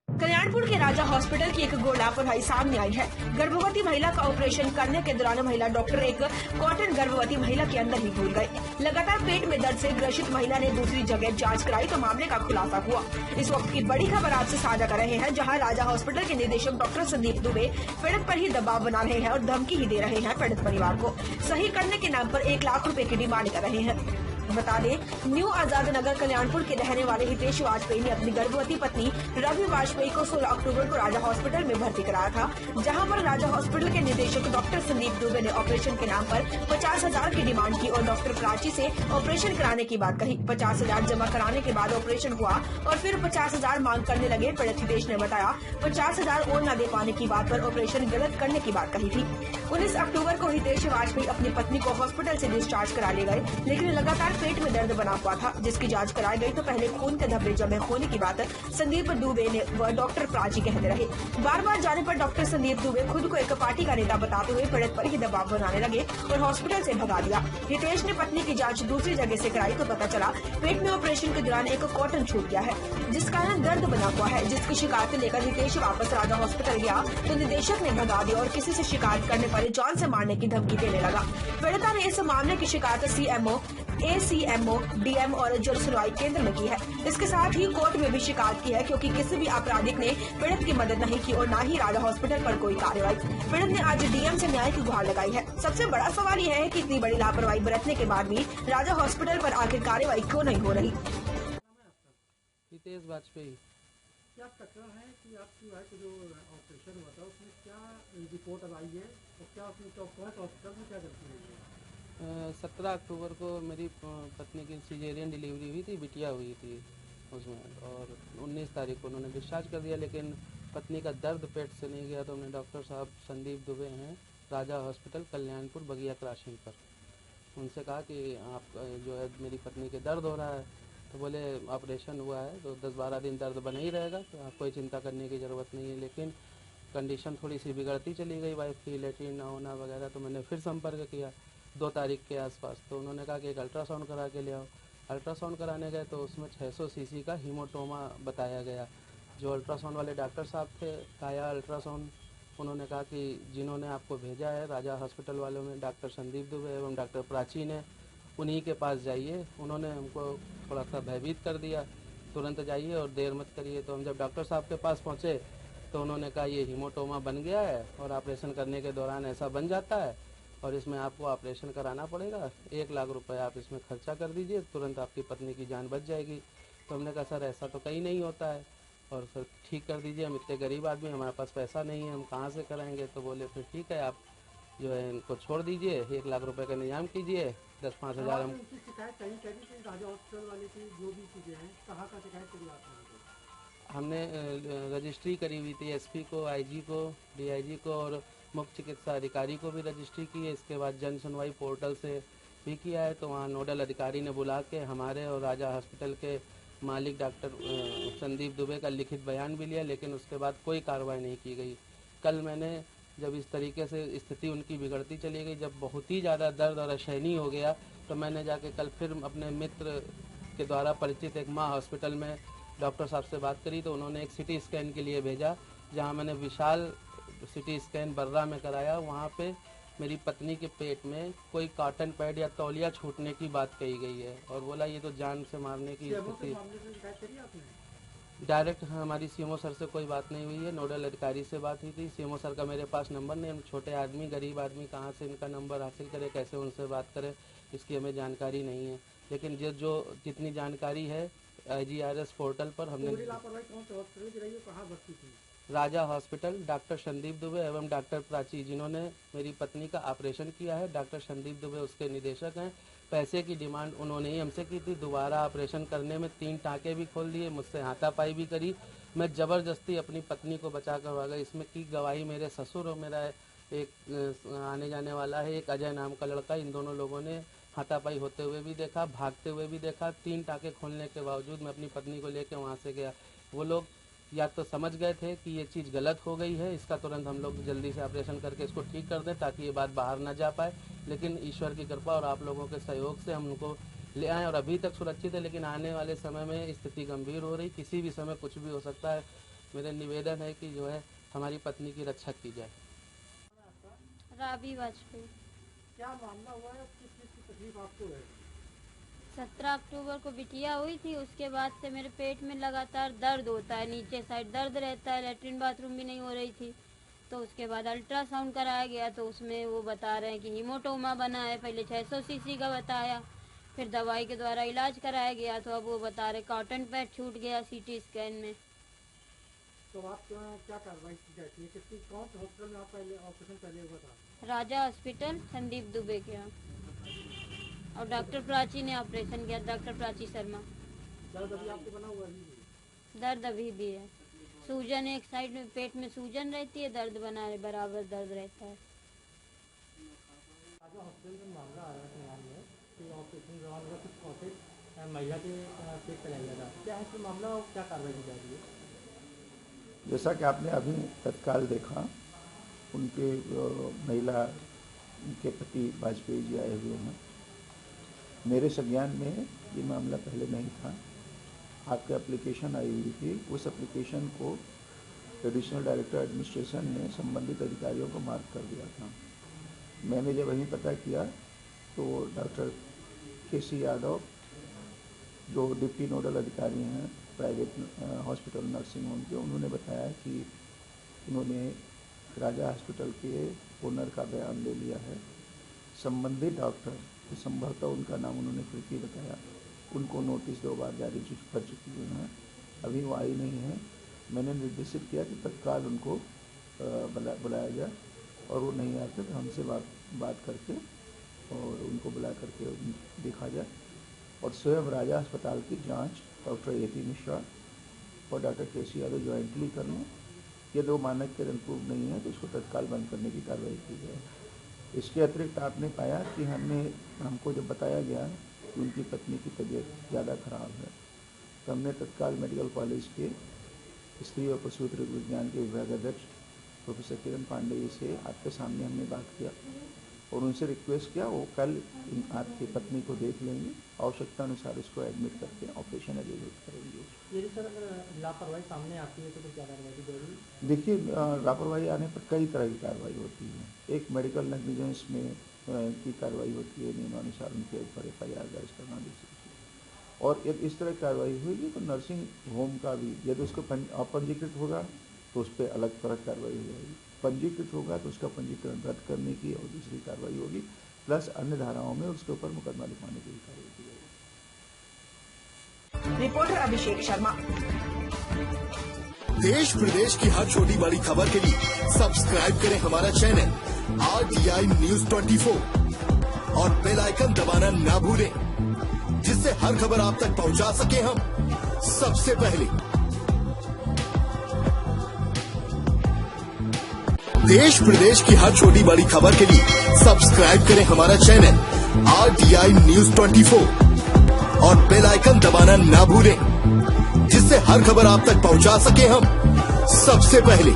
कल्याणपुर के राजा हॉस्पिटल की एक घोर लापरवाही सामने आई है। गर्भवती महिला का ऑपरेशन करने के दौरान महिला डॉक्टर एक कॉटन गर्भवती महिला के अंदर ही घुल गए। लगातार पेट में दर्द से ग्रसित महिला ने दूसरी जगह जांच कराई तो मामले का खुलासा हुआ। इस वक्त की बड़ी खबर आपसे साझा कर रहे हैं, जहां राजा हॉस्पिटल के निदेशक डॉक्टर संदीप दुबे पीड़ित पर ही दबाव बना रहे हैं और धमकी ही दे रहे हैं। पीड़ित परिवार को सही करने के नाम पर 1 लाख रुपए की डिमांड कर रहे हैं। बता दें, न्यू आजाद नगर कल्याणपुर के रहने वाले हितेश वाजपेयी ने अपनी गर्भवती पत्नी रवि वाजपेयी को 16 अक्टूबर को राजा हॉस्पिटल में भर्ती कराया था, जहां पर राजा हॉस्पिटल के निदेशक डॉक्टर संदीप दुबे ने ऑपरेशन के नाम पर 50,000 की डिमांड की और डॉक्टर प्राची से ऑपरेशन कराने की बात कही। 50,000 जमा कराने के बाद ऑपरेशन हुआ और फिर 50,000 मांग करने लगे। पीड़ित हितेश ने बताया 50,000 और न दे पाने की बात पर ऑपरेशन गलत करने की बात कही थी। 19 अक्टूबर को हितेश वाजपेयी अपनी पत्नी को हॉस्पिटल से डिस्चार्ज करा ले गए, लेकिन लगातार पेट में दर्द बना हुआ था, जिसकी जांच कराई गई तो पहले खून के धब्बे जमे होने की बात संदीप दुबे ने व डॉक्टर प्राची कहते रहे। बार बार जाने पर डॉक्टर संदीप दुबे खुद को एक पार्टी का नेता बताते हुए पीड़ित पर ही दबाव बनाने लगे और हॉस्पिटल से भगा दिया। हितेश ने पत्नी की जांच दूसरी जगह से कराई तो पता चला पेट में ऑपरेशन के दौरान एक कॉटन छूट गया है, जिस कारण दर्द बना हुआ है। जिसकी शिकायत लेकर हितेश वापस राजा हॉस्पिटल गया तो निदेशक ने भगा दिया और किसी से शिकायत करने पर जान से मारने की धमकी देने लगा। पीड़िता ने इस मामले की शिकायत CMO, ACMO, DM और जल सुनवाई केंद्र में की है। इसके साथ ही कोर्ट में भी शिकायत की है, क्योंकि किसी भी आपराधिक ने पीड़ित की मदद नहीं की और न ही राजा हॉस्पिटल पर कोई कार्रवाई। पीड़ित ने आज DM से न्याय की गुहार लगाई है। सबसे बड़ा सवाल यह है कि इतनी बड़ी लापरवाही बरतने के बाद भी राजा हॉस्पिटल पर आखिर कार्रवाई क्यों नहीं हो रही। हितेश वाजपेयी। क्या तकरार है कि आपकी वाइफ को जो ऑपरेशन हुआ था उसमें क्या रिपोर्ट अब आई है और क्या उसमें कौन सा हॉस्पिटल में क्या गलती हुई है? 17 अक्टूबर को मेरी पत्नी की सीजेरियन डिलीवरी हुई थी, बिटिया हुई थी उसमें, और 19 तारीख को उन्होंने डिस्चार्ज कर दिया, लेकिन पत्नी का दर्द पेट से नहीं गया तो हमने डॉक्टर साहब संदीप दुबे हैं राजा हॉस्पिटल कल्याणपुर बगिया क्रॉसिंग पर, उनसे कहा कि आप जो है मेरी पत्नी के दर्द हो रहा है, तो बोले ऑपरेशन हुआ है तो 10-12 दिन दर्द बना ही रहेगा, तो आप कोई चिंता करने की ज़रूरत नहीं है। लेकिन कंडीशन थोड़ी सी बिगड़ती चली गई वाइफ की, लेटरिन ना होना वगैरह, तो मैंने फिर संपर्क किया 2 तारीख के आसपास, तो उन्होंने कहा कि एक अल्ट्रासाउंड करा के ले आओ। अल्ट्रासाउंड कराने गए तो उसमें 600 सीसी का हीमोटोमा बताया गया। जो अल्ट्रासाउंड वाले डॉक्टर साहब थे, काया अल्ट्रासाउंड, उन्होंने कहा कि जिन्होंने आपको भेजा है राजा हॉस्पिटल वालों में डॉक्टर संदीप दुबे एवं डॉक्टर प्राची ने, उन्हीं के पास जाइए। उन्होंने हमको थोड़ा सा भयभीत कर दिया, तुरंत जाइए और देर मत करिए। तो हम जब डॉक्टर साहब के पास पहुँचे तो उन्होंने कहा ये हीमोटोमा बन गया है और ऑपरेशन करने के दौरान ऐसा बन जाता है और इसमें आपको ऑपरेशन कराना पड़ेगा, 1 लाख रुपए आप इसमें खर्चा कर दीजिए, तुरंत आपकी पत्नी की जान बच जाएगी। तो हमने कहा सर ऐसा तो कहीं नहीं होता है, और सर ठीक कर दीजिए, हम इतने गरीब आदमी, हमारे पास पैसा नहीं है, हम कहाँ से कराएंगे। तो बोले फिर ठीक है, आप जो है इनको छोड़ दीजिए, 1 लाख रुपए का इंतजाम कीजिए, 10-5 हज़ार हम। उनकी शिकायत कहीं करी थी राजा हॉस्पिटल वाले की जो भी चीज़ें हैं, कहाँ का शिकायत करी आपने? हमने रजिस्ट्री करी हुई थी, SP को, IG को, DIG को और मुख्य चिकित्सा अधिकारी को भी रजिस्ट्री की है। इसके बाद जन सुनवाई पोर्टल से भी किया है, तो वहाँ नोडल अधिकारी ने बुला के हमारे और राजा हॉस्पिटल के मालिक डॉक्टर संदीप दुबे का लिखित बयान भी लिया, लेकिन उसके बाद कोई कार्रवाई नहीं की गई। कल मैंने जब इस तरीके से स्थिति उनकी बिगड़ती चली गई, जब बहुत ही ज़्यादा दर्द और असहनीय हो गया, तो मैंने जाके कल फिर अपने मित्र के द्वारा परिचित एक माँ हॉस्पिटल में डॉक्टर साहब से बात करी, तो उन्होंने एक CT स्कैन के लिए भेजा, जहां मैंने विशाल CT स्कैन बर्रा में कराया। वहां पे मेरी पत्नी के पेट में कोई कॉटन पैड या तौलिया छूटने की बात कही गई है, और बोला ये तो जान से मारने की स्थिति। डायरेक्ट हमारी CMO सर से कोई बात नहीं हुई है, नोडल अधिकारी से बात हुई थी। CMO सर का मेरे पास नंबर नहीं, हम छोटे आदमी, गरीब आदमी, कहाँ से इनका नंबर हासिल करें, कैसे उनसे बात करें, इसकी हमें जानकारी नहीं है। लेकिन जो जितनी जानकारी है IGRS पोर्टल पर हमने। राजा हॉस्पिटल, डॉक्टर संदीप दुबे एवं डॉक्टर प्राची, जिन्होंने मेरी पत्नी का ऑपरेशन किया है, डॉक्टर संदीप दुबे उसके निदेशक हैं। पैसे की डिमांड उन्होंने ही हमसे की थी। दोबारा ऑपरेशन करने में 3 टाँके भी खोल दिए, मुझसे हाथापाई भी करी। मैं ज़बरदस्ती अपनी पत्नी को बचा कर भागा। इसमें की गवाही मेरे ससुर और मेरा एक आने जाने वाला है, एक अजय नाम का लड़का, इन दोनों लोगों ने हाथापाई होते हुए भी देखा, भागते हुए भी देखा। 3 टाँके खोलने के बावजूद मैं अपनी पत्नी को लेकर वहाँ से गया। वो लोग या तो समझ गए थे कि ये चीज़ गलत हो गई है, इसका तुरंत हम लोग जल्दी से ऑपरेशन करके इसको ठीक कर दें ताकि ये बात बाहर ना जा पाए, लेकिन ईश्वर की कृपा और आप लोगों के सहयोग से हम उनको ले आए और अभी तक सुरक्षित है। लेकिन आने वाले समय में स्थिति गंभीर हो रही, किसी भी समय कुछ भी हो सकता है। मेरा निवेदन है कि जो है हमारी पत्नी की रक्षा की जाए। राबी वाजपेयी। क्या मामला हुआ है, किस चीज़ की तकलीफ आपको है? 17 अक्टूबर को बिटिया हुई थी, उसके बाद से मेरे पेट में लगातार दर्द होता है, नीचे साइड दर्द रहता है, लेटरिन बाथरूम भी नहीं हो रही थी। तो उसके बाद अल्ट्रासाउंड कराया गया तो उसमें वो बता रहे हैं कि हीमोटोमा बना है। पहले 600 सीसी का बताया, फिर दवाई के द्वारा इलाज कराया गया तो अब वो बता रहे कॉटन पैड छूट गया सीटी स्कैन में। तो आप क्या कार्रवाई की जाती है, किसकी कौन से हॉस्पिटल में आप पहले ऑपरेशन पहले हुआ था? राजा हॉस्पिटल संदीप दुबे के यहाँ, और डॉक्टर प्राची ने ऑपरेशन किया, डॉक्टर प्राची शर्मा। दर्द अभी आपको बना हुआ है? दर्द अभी भी है, सूजन एक साइड में पेट में सूजन रहती है, दर्द बना है, बराबर दर्द रहता है। राजा हॉस्पिटल में मामला आया है फिलहाल में कि ऑपरेशन के दौरान कुछ कॉटेज महिला के पेट चला गया था, क्या है इसमें मामला और क्या कार्रवाई की जा रही है? जैसा कि आपने अभी तत्काल देखा, उनके महिला उनके पति वाजपेयी जी आए हुए हैं। मेरे संज्ञान में ये मामला पहले नहीं था। आपकी एप्लीकेशन आई हुई थी, उस एप्लीकेशन को एडिशनल डायरेक्टर एडमिनिस्ट्रेशन ने संबंधित अधिकारियों को मार्क कर दिया था। मैंने जब वहीं पता किया तो डॉक्टर KC यादव जो डिप्टी नोडल अधिकारी हैं प्राइवेट हॉस्पिटल नर्सिंग होम के, उन्होंने बताया कि उन्होंने राजा हॉस्पिटल के ओनर का बयान ले लिया है। संबंधित डॉक्टर, संभवतः उनका नाम उन्होंने फिर भी बताया, उनको नोटिस 2 बार जारी कर चुकी हुई हैं, अभी वो आई नहीं है। मैंने निर्देशित किया कि तत्काल उनको बुलाया जाए, और वो नहीं आते तो हमसे बात करके और उनको बुला करके देखा जाए। और स्वयं राजा अस्पताल की जांच डॉक्टर AP मिश्रा और डॉक्टर KC यादव ज्वाइंटली कर लें। यदि वो मानक के अनुरूप नहीं है तो उसको तत्काल बंद करने की कार्रवाई की जाए। इसके अतिरिक्त आपने पाया कि हमको जब बताया गया कि उनकी पत्नी की तबीयत ज़्यादा खराब है, तो हमने तत्काल मेडिकल कॉलेज के स्त्री और प्रसूति रोग विज्ञान के विभागाध्यक्ष प्रोफेसर किरण पांडे जी से आपके सामने हमने बात किया और उनसे रिक्वेस्ट किया वो कल आपकी पत्नी को देख लेंगे, आवश्यकता अनुसार उसको एडमिट करके ऑपरेशन एग्जीक्यूट करेंगे। यदि सर अगर लापरवाही सामने आती है तो क्या कार्रवाई की जाएगी? देखिए, लापरवाही आने पर कई तरह की कार्रवाई होती है। एक मेडिकल नेग्लिजेंस में की कार्रवाई होती है, नियमानुसार उनके ऊपर FIR दर्ज करना दूसरी चीज़। और यदि इस तरह की कार्रवाई होगी तो नर्सिंग होम का भी, यदि उसको अपंजीकृत होगा तो उस पर अलग तरह कार्रवाई हो जाएगी, पंजीकृत होगा तो उसका पंजीकरण रद्द करने की और दूसरी कार्रवाई होगी, प्लस अन्य धाराओं में उसके ऊपर मुकदमा लिखवाने की भी कार्रवाई की जाएगी। रिपोर्टर अभिषेक शर्मा। देश प्रदेश की हर छोटी बड़ी खबर के लिए सब्सक्राइब करें हमारा चैनल RTI News 24 और बेल आइकन दबाना ना भूलें, जिससे हर खबर आप तक पहुंचा सके हम सबसे पहले। देश प्रदेश की हर छोटी बड़ी खबर के लिए सब्सक्राइब करें हमारा चैनल RTI News 24 और बेल आइकन दबाना ना भूलें, जिससे हर खबर आप तक पहुंचा सके हम सबसे पहले।